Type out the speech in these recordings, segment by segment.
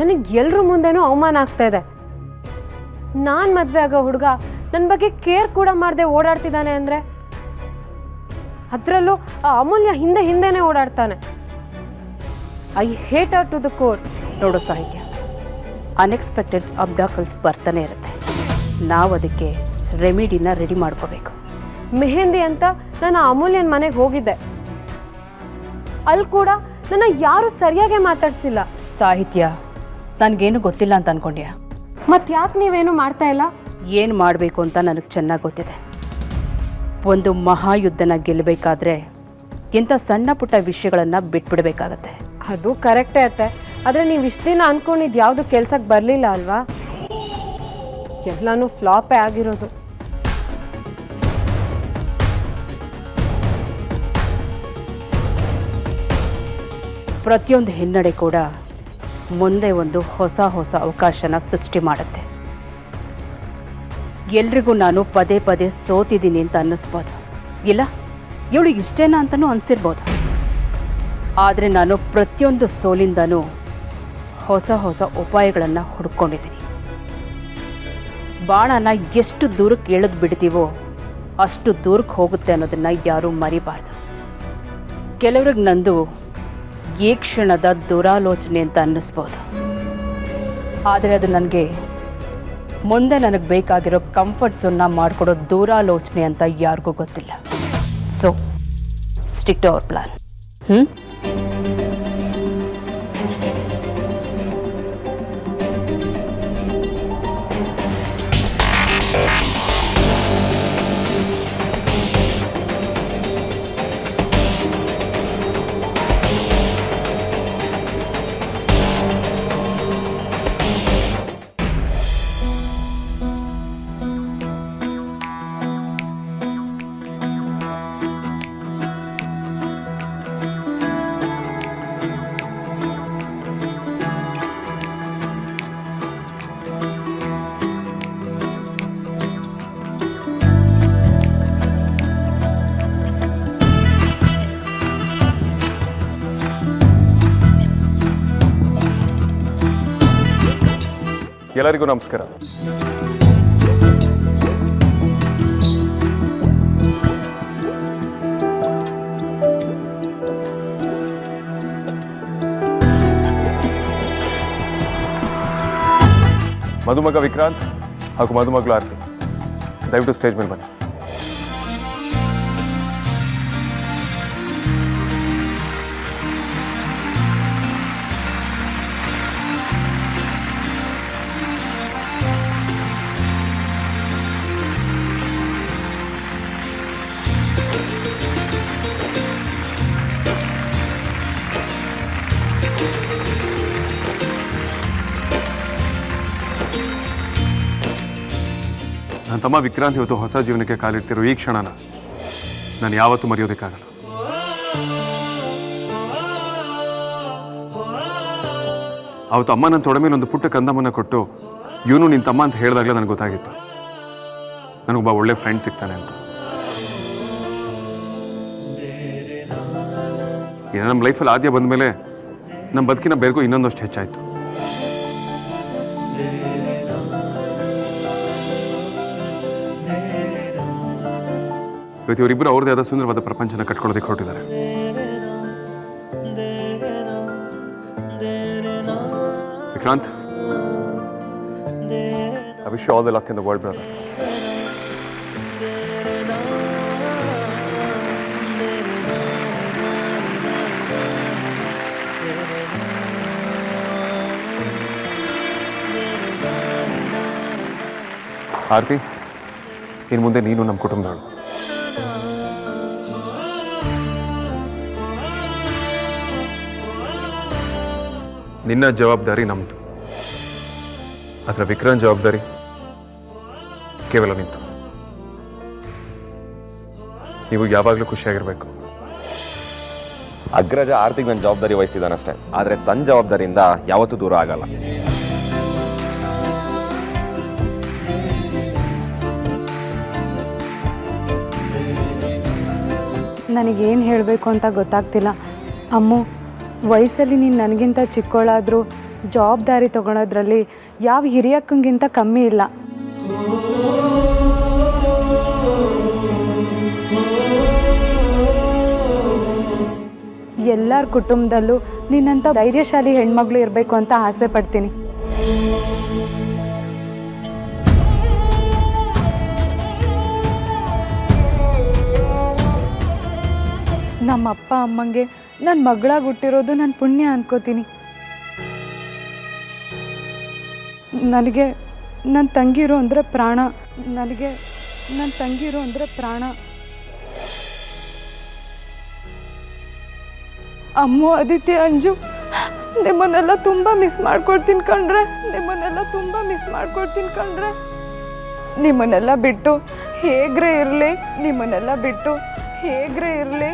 ನನಗೆ ಎಲ್ಲರ ಮುಂದೆನೂ ಅವಮಾನ ಆಗ್ತಾ ಇದೆ. ನಾನು ಮದುವೆ ಆಗೋ ಹುಡುಗ ನನ್ನ ಬಗ್ಗೆ ಕೇರ್ ಕೂಡ ಮಾಡದೆ ಓಡಾಡ್ತಿದ್ದಾನೆ ಅಂದರೆ, ಅದರಲ್ಲೂ ಆ ಅಮೂಲ್ಯ ಹಿಂದೆನೇ ಓಡಾಡ್ತಾನೆ. I hate her to the core. ನೋಡೋ ಸಾಹಿತ್ಯ, ಅನ್ಎಕ್ಸ್ಪೆಕ್ಟೆಡ್ ಅಬ್ಡಾಕಲ್ಸ್ ಬರ್ತಾನೆ ಇರುತ್ತೆ. ನಾವು ಅದಕ್ಕೆ ರೆಮಿಡಿನ ರೆಡಿ ಮಾಡ್ಕೋಬೇಕು. ಮೆಹಂದಿ ಅಂತ ನಾನು ಅಮೂಲ್ಯನ ಮನೆಗೆ ಹೋಗಿದ್ದೆ. ಅಲ್ಲಿ ಕೂಡ ನನ್ನ ಯಾರು ಸರಿಯಾಗಿ ಮಾತಾಡ್ಸಿಲ್ಲ. ಸಾಹಿತ್ಯ, ನನಗೇನು ಗೊತ್ತಿಲ್ಲ ಅಂತ ಅನ್ಕೊಂಡ್ಯಾ? ಮತ್ತೆ ಯಾಕೆ ನೀವೇನು ಮಾಡ್ತಾ ಇಲ್ಲ? ಏನು ಮಾಡಬೇಕು ಅಂತ ನನಗೆ ಚೆನ್ನಾಗಿ ಗೊತ್ತಿದೆ. ಒಂದು ಮಹಾಯುದ್ಧನ ಗೆಲ್ಲಬೇಕಾದ್ರೆ ಇಂಥ ಸಣ್ಣ ಪುಟ್ಟ ವಿಷಯಗಳನ್ನು ಬಿಟ್ಬಿಡ್ಬೇಕಾಗತ್ತೆ. ಅದು ಕರೆಕ್ಟೇ ಅತ್ತೆ. ಆದರೆ ನೀವು ಇಷ್ಟು ದಿನ ಅಂದ್ಕೊಂಡಿದ್ದು ಯಾವುದು ಕೆಲ್ಸಕ್ಕೆ ಬರಲಿಲ್ಲ ಅಲ್ವಾ? ಎಲ್ಲನೂ ಫ್ಲಾಪೇ ಆಗಿರೋದು. ಪ್ರತಿಯೊಂದು ಹಿನ್ನಡೆ ಕೂಡ ಮುಂದೆ ಒಂದು ಹೊಸ ಅವಕಾಶನ ಸೃಷ್ಟಿ ಮಾಡುತ್ತೆ. ಎಲ್ರಿಗೂ ನಾನು ಪದೇ ಪದೇ ಸೋತಿದ್ದೀನಿ ಅಂತ ಅನ್ನಿಸ್ಬೋದು, ಇಲ್ಲ ಇವಳು ಇಷ್ಟೇನಾ ಅಂತಲೂ ಅನಿಸಿರ್ಬೋದು. ಆದರೆ ನಾನು ಪ್ರತಿಯೊಂದು ಸೋಲಿಂದನೂ ಹೊಸ ಉಪಾಯಗಳನ್ನು ಹುಡ್ಕೊಂಡಿದ್ದೀನಿ. ಬಾಣನ ಎಷ್ಟು ದೂರಕ್ಕೆ ಎಳೆದು ಬಿಡ್ತೀವೋ ಅಷ್ಟು ದೂರಕ್ಕೆ ಹೋಗುತ್ತೆ ಅನ್ನೋದನ್ನು ಯಾರೂ ಮರಿಬಾರ್ದು. ಕೆಲವ್ರಿಗೆ ನಂದು ಈ ಕ್ಷಣದ ದುರಾಲೋಚನೆ ಅಂತ ಅನ್ನಿಸ್ಬೋದು, ಆದರೆ ಅದು ನನಗೆ ಮುಂದೆ ನನಗೆ ಬೇಕಾಗಿರೋ ಕಂಫರ್ಟ್ ಝೋನ್ನ ಮಾಡಿಕೊಡೋ ದೂರಾಲೋಚನೆ ಅಂತ ಯಾರಿಗೂ ಗೊತ್ತಿಲ್ಲ. So stick to our plan. ಎಲ್ಲರಿಗೂ ನಮಸ್ಕಾರ. ಮದುಮಗ ವಿಕ್ರಾಂತ್ ಹಾಗೂ ಮದುಮಗಳು ಆರ್ತಿ, ದಯವಿಟ್ಟು ಸ್ಟೇಜ್ ಮೇಲೆ ಬನ್ನಿ. ನನ್ನ ತಮ್ಮ ವಿಕ್ರಾಂತ್ ಇವತ್ತು ಹೊಸ ಜೀವನಕ್ಕೆ ಕಾಲಿಡ್ತಿರೋ ಈ ಕ್ಷಣನ ನಾನು ಯಾವತ್ತೂ ಮರೆಯೋದಕ್ಕಾಗಲ್ಲ. ಅವತ್ತು ಅಮ್ಮ ನನ್ನ ತೊಡೆ ಮೇಲೆ ಒಂದು ಪುಟ್ಟ ಕಂದಮ್ಮನ ಕೊಟ್ಟು ಇವನು ನಿನ್ನ ತಮ್ಮ ಅಂತ ಹೇಳಿದಾಗಲೇ ನನಗೆ ಗೊತ್ತಾಗಿತ್ತು ನನಗೊಬ್ಬ ಒಳ್ಳೆ ಫ್ರೆಂಡ್ ಸಿಗ್ತಾನೆ ಅಂತ. ನಮ್ಮ ಲೈಫಲ್ಲಿ ಆದ್ಯ ಬಂದ ಮೇಲೆ ನಮ್ಮ ಬದುಕಿನ ಬೇರೆಗೂ ಇನ್ನೊಂದಷ್ಟು ಹೆಚ್ಚಾಯಿತು. ಇವತ್ತು ಇವರಿಬ್ಬರು ಅವ್ರದ್ದೇ ಆದ ಸುಂದರವಾದ ಪ್ರಪಂಚನ ಕಟ್ಕೊಳ್ಳೋದಕ್ಕೆ ಹೊರಟಿದ್ದಾರೆ. Vikrant, I wish you all the luck in the world, brother. ಆರ್ತಿ, ಇನ್ನು ಮುಂದೆ ನೀನು ನಮ್ಮ ಕುಟುಂಬದವಳು. ನಿನ್ನ ಜವಾಬ್ದಾರಿ ನಮ್ಮದು, ಆದರೆ ವಿಕ್ರಾಂತ್ ಜವಾಬ್ದಾರಿ ಕೇವಲ ನಿಂತು. ನೀವು ಯಾವಾಗಲೂ ಖುಷಿಯಾಗಿರ್ಬೇಕು. ಅಗ್ರಜ ಆರ್ತಿಗೆ ನನ್ನ ಜವಾಬ್ದಾರಿ ವಹಿಸಿದಾನಷ್ಟೇ, ಆದರೆ ತನ್ನ ಜವಾಬ್ದಾರಿಯಿಂದ ಯಾವತ್ತೂ ದೂರ ಆಗಲ್ಲ. ನನಗೇನು ಹೇಳಬೇಕು ಅಂತ ಗೊತ್ತಾಗ್ತಿಲ್ಲ. ಅಮ್ಮು, ವಯಸ್ಸಲ್ಲಿ ನೀನು ನನಗಿಂತ ಚಿಕ್ಕವಳಾದರೂ ಜವಾಬ್ದಾರಿ ತಗೊಳೋದ್ರಲ್ಲಿ ಯಾವ ಹಿರಿಯಕ್ಕಂಗಿಂತ ಕಮ್ಮಿ ಇಲ್ಲ. ಎಲ್ಲರ ಕುಟುಂಬದಲ್ಲೂ ನಿನ್ನಂಥ ಧೈರ್ಯಶಾಲಿ ಹೆಣ್ಮಗಳು ಇರಬೇಕು ಅಂತ ಆಸೆ ಪಡ್ತೀನಿ. ನಮ್ಮ ಅಪ್ಪ ಅಮ್ಮಂಗೆ ನನ್ನ ಮಗಳಾಗಿ ಹುಟ್ಟಿರೋದು ನನ್ನ ಪುಣ್ಯ ಅನ್ಕೋತೀನಿ. ನನಗೆ ನನ್ನ ತಂಗಿರೋ ಅಂದರೆ ಪ್ರಾಣ. ನನಗೆ ನನ್ನ ತಂಗಿರೋ ಅಂದರೆ ಪ್ರಾಣ. ಅಮ್ಮು, ಆದಿತ್ಯ, ಅಂಜು, ನಿಮ್ಮನ್ನೆಲ್ಲ ತುಂಬ ಮಿಸ್ ಮಾಡ್ಕೊಳ್ತೀನಿ ಕಣ್ರೆ. ನಿಮ್ಮನ್ನೆಲ್ಲ ತುಂಬ ಮಿಸ್ ಮಾಡ್ಕೊಳ್ತೀನಿ ಕಣ್ರೆ. ನಿಮ್ಮನ್ನೆಲ್ಲ ಬಿಟ್ಟು ಹೇಗ್ರೆ ಇರಲಿ, ನಿಮ್ಮನ್ನೆಲ್ಲ ಬಿಟ್ಟು ಹೇಗ್ರೆ ಇರಲಿ.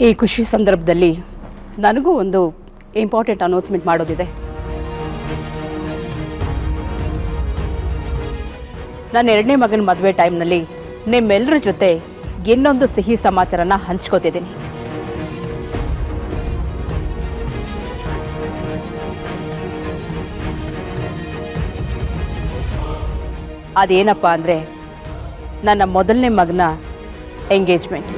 ಈ ಖುಷಿ ಸಂದರ್ಭದಲ್ಲಿ ನನಗೂ ಒಂದು ಇಂಪಾರ್ಟೆಂಟ್ ಅನೌನ್ಸ್ಮೆಂಟ್ ಮಾಡೋದಿದೆ. ನನ್ನ 2ನೇ ಮಗನ ಮದುವೆ ಟೈಮ್ನಲ್ಲಿ ನಿಮ್ಮೆಲ್ಲರ ಜೊತೆ ಇನ್ನೊಂದು ಸಿಹಿ ಸಮಾಚಾರನ ಹಂಚ್ಕೋತಿದ್ದೀನಿ. ಅದೇನಪ್ಪ ಅಂದರೆ ನನ್ನ ಮೊದಲನೇ ಮಗನ ಎಂಗೇಜ್ಮೆಂಟ್.